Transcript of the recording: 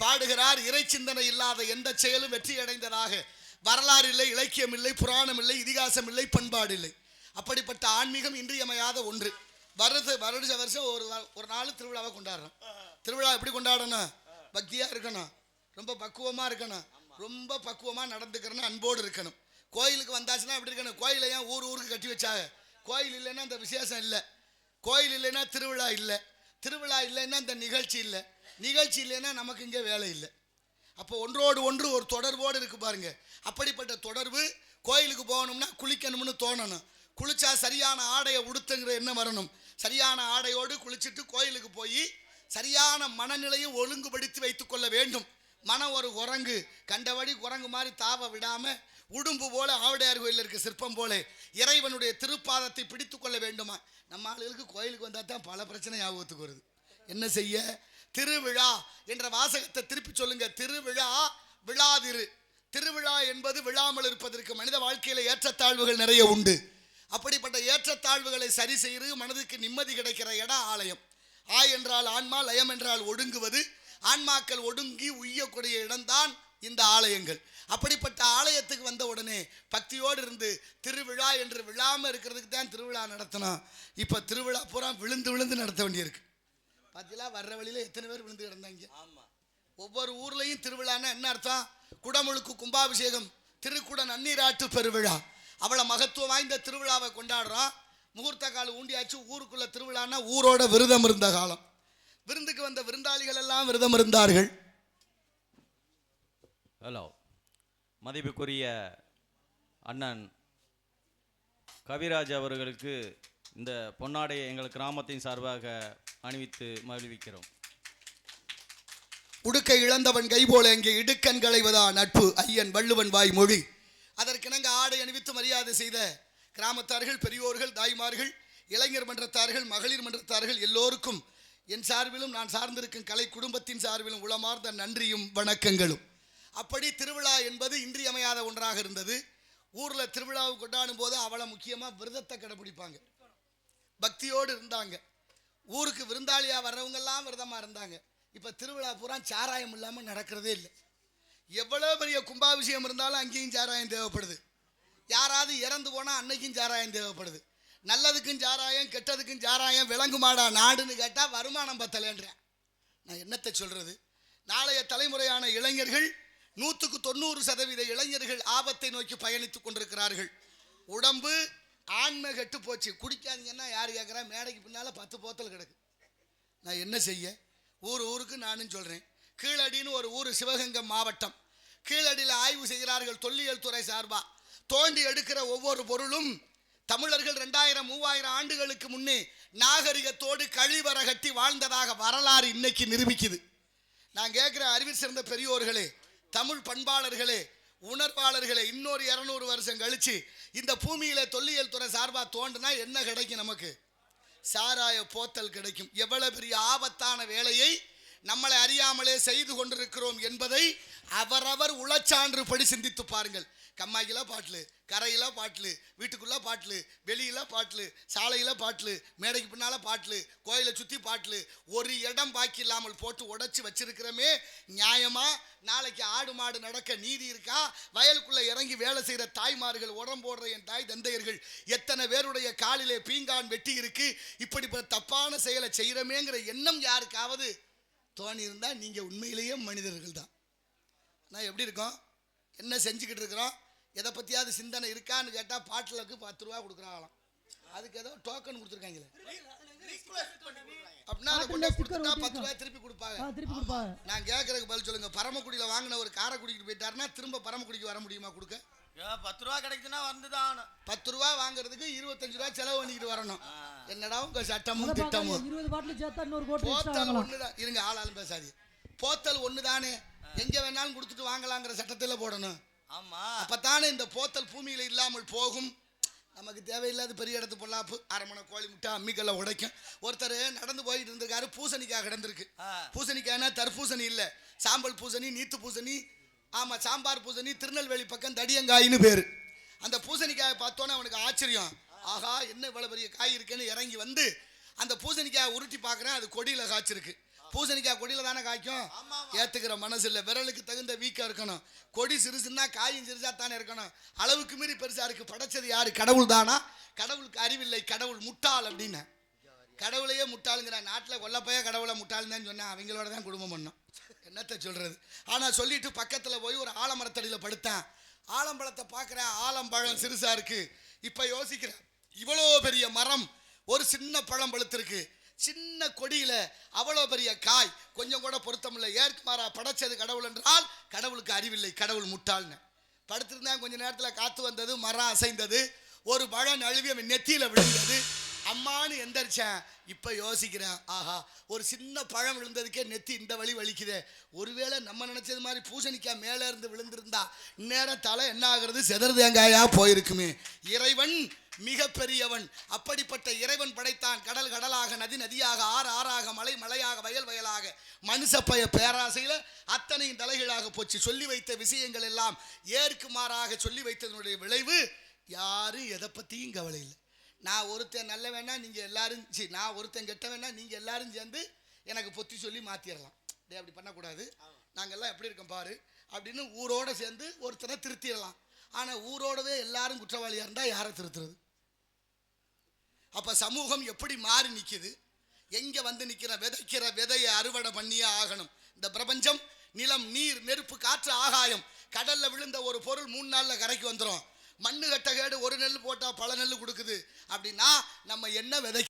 பாடுகிறார். இறை சிந்தனை இல்லாத எந்த செயலும் வெற்றி அடைந்ததாக வரலாறு இல்லை, இலக்கியம் இல்லை, புராணம் இல்லை, இதிகாசம் இல்லை, பண்பாடு இல்லை. அப்படிப்பட்ட ஆன்மீகம் இன்றியமையாத ஒன்று. வருஷம் ஒரு நாள் திருவிழாவை கொண்டாடுறோம். திருவிழா எப்படி கொண்டாடணும்? பக்தியா இருக்கணும், ரொம்ப பக்குவமா இருக்கணும், ரொம்ப பக்குவமா நடந்துக்கிறணும், அன்போடு இருக்கணும். கோயிலுக்கு வந்தாச்சுன்னா எப்படி இருக்கணும்? கோயிலை ஏன் ஊருக்கு கட்டி வச்சாங்க? கோயில் இல்லைன்னா அந்த விசேஷம் இல்லை, கோயில் இல்லைன்னா திருவிழா இல்லை, திருவிழா இல்லைன்னா அந்த நிகழ்ச்சி இல்லை, நிகழ்ச்சி இல்லைன்னா நமக்கு இங்கே வேலை இல்லை. அப்போ ஒன்றோடு ஒன்று ஒரு தொடர்போடு இருக்கு பாருங்க. அப்படிப்பட்ட தொடர்பு. கோயிலுக்கு போகணும்னா குளிக்கணும்னு தோணணும், குளிச்சா சரியான ஆடையை உடுத்துங்கிற என்ன வரணும், சரியான ஆடையோடு குளிச்சுட்டு கோயிலுக்கு போய் சரியான மனநிலையை ஒழுங்குபடுத்தி வைத்துக் கொள்ள வேண்டும். மனம் ஒரு குரங்கு, கண்டபடி குரங்கு மாதிரி தாவ விடாம உடும்பு போல ஆவுடையார் கோயில் இருக்க சிற்பம் போல இறைவனுடைய திருப்பாதத்தை பிடித்து கொள்ள வேண்டுமா? நம்ம ஆளுகளுக்கு கோயிலுக்கு வந்தால் தான் பல பிரச்சனை ஞாபகத்துக்கு வருது. என்ன செய்ய? திருவிழா என்ற வாசகத்தை திருப்பி சொல்லுங்க. திருவிழா விழாதிரு. திருவிழா என்பது விழாமல் இருப்பதற்கு. மனித வாழ்க்கையில ஏற்றத்தாழ்வுகள் நிறைய உண்டு. அப்படிப்பட்ட ஏற்றத்தாழ்வுகளை சரி செய்து மனதுக்கு நிம்மதி கிடைக்கிற இடம் ஆலயம். ஆய் என்றால் ஆன்மா, லயம் என்றால் ஒடுங்குவது. ஆன்மாக்கள் ஒடுங்கி உய்யக்கூடிய இடம்தான் இந்த ஆலயங்கள். அப்படிப்பட்ட ஆலயத்துக்கு வந்த உடனே பக்தியோடு இருந்து திருவிழா என்று விழாமல் இருக்கிறதுக்கு தான் திருவிழா நடத்தணும். இப்போ திருவிழா பூரா விழுந்து விழுந்து நடத்த வேண்டியிருக்கு. பார்த்தீங்களா? வர்ற வழியில் எத்தனை பேர் விழுந்து கிடந்தாங்க. ஒவ்வொரு ஊர்லேயும் திருவிழான்னா என்ன அர்த்தம்? குடமுழுக்கு, கும்பாபிஷேகம், திருக்குட நன்னீராட்டு பெருவிழா. அவ்வளோ மகத்துவம் வாய்ந்த திருவிழாவை கொண்டாடுறோம். முகூர்த்த காலம் ஊண்டியாச்சு. ஊருக்குள்ள திருவிழான்னா ஊரோட விரதம் இருந்த காலம். விருந்துக்கு வந்த விருந்தாளிகள் எல்லாம் விரதம் இருந்தார்கள். ஹலோ, மதிப்புக்குரிய அண்ணன் கவிராஜ் அவர்களுக்கு இந்த பொன்னாடையை எங்கள் கிராமத்தின் சார்பாக அணிவித்து மகிழ்விக்கிறோம். உடுக்கை இழந்தவன் கைபோல இங்கே இடுக்கண் களைவதா நட்பு, ஐயன் வள்ளுவன் வாய் மொழி. அதற்கிணங்க ஆடை அணிவித்து மரியாதை செய்த கிராமத்தார்கள், பெரியோர்கள், தாய்மார்கள், இளைஞர் மன்றத்தார்கள், மகளிர் மன்றத்தார்கள் எல்லோருக்கும் என் சார்பிலும் நான் சார்ந்திருக்கும் கலை குடும்பத்தின் சார்பிலும் உளமார்ந்த நன்றியும் வணக்கங்களும். அப்படி திருவிழா என்பது இன்றியமையாத ஒன்றாக இருந்தது. ஊரில் திருவிழாவை கொண்டாடும் போது அவ்வளோ முக்கியமாக விரதத்தை கடைபிடிப்பாங்க, பக்தியோடு இருந்தாங்க. ஊருக்கு விருந்தாளியாக வர்றவங்கெல்லாம் விரதமாக இருந்தாங்க. இப்போ திருவிழா பூரா சாராயம் இல்லாமல் நடக்கிறதே இல்லை. எவ்வளோ பெரிய கும்பாபிஷேகம் இருந்தாலும் அங்கேயும் சாராயம் தேவைப்படுது. யாராவது இறந்து போனால் அன்னைக்கும் சாராயம் தேவைப்படுது. நல்லதுக்கும் சாராயம், கெட்டதுக்கும் சாராயம். விளங்குமாடா நாடுன்னு கேட்டால் வருமானம் பத்தலைன்றேன். நான் என்னத்தை சொல்கிறது? நாளைய தலைமுறையான இளைஞர்கள் 100% இளைஞர்கள் ஆபத்தை நோக்கி பயணித்துக் கொண்டிருக்கிறார்கள். உடம்பு ஆண்மை கெட்டு போச்சு. குடிக்காதீங்கன்னா யார் கேட்குறா? மேடைக்கு பின்னால் 10 போத்தல் கிடக்கு. நான் என்ன செய்ய? ஊருக்கு நானும் சொல்கிறேன். கீழடின்னு ஒரு ஊர், சிவகங்கை மாவட்டம். கீழடியில் ஆய்வு செய்கிறார்கள் தொல்லியல் துறை சார்பாக. தோண்டி எடுக்கிற ஒவ்வொரு பொருளும் தமிழர்கள் 2000-3000 ஆண்டுகளுக்கு முன்னே நாகரிகத்தோடு கழிவற கட்டி வாழ்ந்ததாக வரலாறு இன்னைக்கு நிரூபிக்குது. நான் கேட்குற அறிவு சிறந்த பெரியோர்களே, தமிழ் பண்பாளர்களே, உணர்வாளர்களே, இன்னொரு 200 வருஷம் கழிச்சு இந்த பூமியில தொல்லியல் துறை சார்பாக தோண்டுனா என்ன கிடைக்கும்? நமக்கு சாராய போத்தல் கிடைக்கும். எவ்வளவு பெரிய ஆபத்தான வேலையை நம்மளை அறியாமலே செய்து கொண்டிருக்கிறோம் என்பதை அவரவர் உளச்சான்று படி சிந்தித்து பாருங்கள். கம்மாய்க்கில பாட்டில், கரையில பாட்டில், வீட்டுக்குள்ள பாட்டில், வெளியில பாட்டில், சாலையில பாட்டில், மேடைக்கு பின்னால பாட்டில், கோயிலை சுற்றி பாட்டில், ஒரு இடம் பாக்கி இல்லாமல் போட்டு உடைச்சி வச்சிருக்கிறோமே. நியாயமா? நாளைக்கு ஆடு மாடு நடக்க நீதி இருக்கா? வயலுக்குள்ள இறங்கி வேலை செய்கிற தாய்மார்கள், உடம்போடுற என் தாய் தந்தையர்கள் எத்தனை பேருடைய காலிலே பீங்கான் வெட்டி இருக்கு. இப்படிப்பட்ட தப்பான செயலை செய்கிறமேங்கிற எண்ணம் யாருக்காவது தோணி இருந்தால் நீங்கள் உண்மையிலேயே மனிதர்கள் தான். நான் எப்படி இருக்கோம்? என்ன செஞ்சுக்கிட்டு இருக்கிறோம்? எதை பற்றியாவது சிந்தனை இருக்கான்னு கேட்டால் பாட்டிலுக்கு 10 ரூபா கொடுக்குறாங்களாம். அதுக்கு ஏதோ டோக்கன் கொடுத்துருக்காங்களே அப்படின்னா அதை கொண்டு கொடுத்துட்டா 10 ரூபாய் திருப்பி கொடுப்பாங்க. நான் கேட்கறதுக்கு பதில் சொல்லுங்க. பரமக்குடியில் வாங்கின ஒரு காரை குடிக்கிட்டு போயிட்டாருன்னா திரும்ப பரமக்குடிக்கு வர முடியுமா? கொடுக்க 10 ரூபா கிடைக்குதுன்னா வந்துதான். 10 ரூபா வாங்குறதுக்கு 25 ரூபா செலவு பண்ணிக்கிட்டு வரணும். என்னடா உங்க சட்டமும் திட்டமும்? போத்தல் ஒண்ணுதான். இருங்க, ஆளாலும் பேசாது. போத்தல் ஒண்ணுதானே, எங்க வேணாலும் கொடுத்துட்டு வாங்கலாங்கிற சட்டத்தில் போடணும். ஆமா, அப்பத்தானே இந்த போத்தல் பூமியில இல்லாமல் போகும். நமக்கு தேவையில்லாத பெரிய இடத்து பொல்லாப்பு, அரமணை கோழி முட்டை அம்மிக்கல்ல உடைக்கும். ஒருத்தர் நடந்து போயிட்டு இருந்திருக்காரு, பூசணிக்காய் கிடந்திருக்கு. பூசணிக்காய்னா தர்பூசணி இல்லை, சாம்பல் பூசணி, நீத்து பூசணி, ஆமா சாம்பார் பூசணி, திருநெல்வேலி பக்கம் தடியங்காயின்னு பேரு. அந்த பூசணிக்காயை பார்த்தோன்னே அவனுக்கு ஆச்சரியம். ஆஹா, என்ன இவ்வளவு பெரிய காய் இருக்குன்னு இறங்கி வந்து அந்த பூசணிக்காயை உருட்டி பார்க்குறேன். அது கொடியில் காய்ச்சிருக்கு. பூசணிக்காய் கொடியில தானே காய்க்கும். ஏத்துக்கிற மனசு இல்லை, விரலுக்கு தகுந்த வீக்கம் இருக்கணும். கொடி சிறுசுன்னா காயும் சிறுசா தானே இருக்கணும். அளவுக்கு மீறி பெருசா இருக்கு. படைச்சது யாரு? கடவுள் தானா? கடவுளுக்கு அறிவில்லை, கடவுள் முட்டாள் அப்படின்னு. கடவுளையே முட்டாளுங்கிற நாட்டில் கொல்லப்பைய கடவுளை முட்டாள்னு தான் சொன்னேன். அவங்களோட தான் குடும்பம் பண்ணோம். என்னத்தை சொல்றது? ஆனா சொல்லிட்டு பக்கத்துல போய் ஒரு ஆலமரத்தடியில படுத்தேன். ஆலம்பழத்தை பார்க்குறேன், ஆலம்பழம் சிறுசா இருக்கு. இப்ப யோசிக்கிறேன், இவ்வளோ பெரிய மரம், ஒரு சின்ன பழம் பழுத்திருக்கு, சின்ன கொடியில அவ்வளோ பெரிய காய், கொஞ்சம் கூட பொருத்தம் இல்லை. ஏற்குமாறா படைச்சது கடவுள் என்றால் கடவுளுக்கு அறிவில்லை, கடவுள் முட்டாள்னு படுத்திருந்தேன். கொஞ்ச நேரத்தில் காத்து வந்தது, மரம் அசைந்தது, ஒரு பழம் நழுவி அவன் நெத்தியில விழுந்தது. அம்மானு எந்திரிச்சேன். இப்ப யோசிக்கிறேன், ஆஹா, ஒரு சின்ன பழம் விழுந்ததுக்கே நெத்தி இந்த வழி வலிக்குதே. ஒருவேளை நம்ம நினைச்சது மாதிரி பூசணிக்காய் மேல இருந்து விழுந்திருந்தா இந்நேரம் தலை என்ன ஆகுறது? செதறு தேங்காயா போயிருக்குமே. இறைவன் மிக பெரியவன். அப்படிப்பட்ட இறைவன் படைத்தான் கடல் கடலாக, நதி நதியாக, ஆறு ஆறாக, மலை மலையாக, வயல் வயலாக. மனுஷப்பய பேராசையில அத்தனையும் தலைகளாக போச்சு. சொல்லி வைத்த விஷயங்கள் எல்லாம் ஏற்குமாறாக சொல்லி வைத்ததனுடைய விளைவு யாரும் எதை பத்தியும் கவலை இல்லை. நான் ஒருத்தன் நல்ல வேணா நீங்க எல்லாரும், நான் ஒருத்தன் கெட்ட வேணா நீங்க எல்லாரும் சேர்ந்து எனக்கு பொத்தி சொல்லி மாத்திரலாம். டே அப்படி பண்ணக்கூடாது, நாங்கெல்லாம் எப்படி இருக்கோம் பாரு அப்படின்னு ஊரோட சேர்ந்து ஒருத்தனை திருத்திடலாம். ஆனா ஊரோடவே எல்லாரும் குற்றவாளியா இருந்தா யாரை திருத்துறது? அப்ப சமூகம் எப்படி மாறி நிக்குது? எங்க வந்து நிக்கிற? விதைக்கிற விதையை அறுவடை பண்ணியே ஆகணும். இந்த பிரபஞ்சம் நிலம், நீர், நெருப்பு, காற்று, ஆகாயம், கடல்ல விழுந்த ஒரு பொருள் 3 நாள்ல கரைக்கு வந்துடும். மண்ணு கட்ட கேடு, ஒரு நெல் போட்டா பல நெல் கொடுக்குது. அப்படின்னா நம்ம என்ன விதை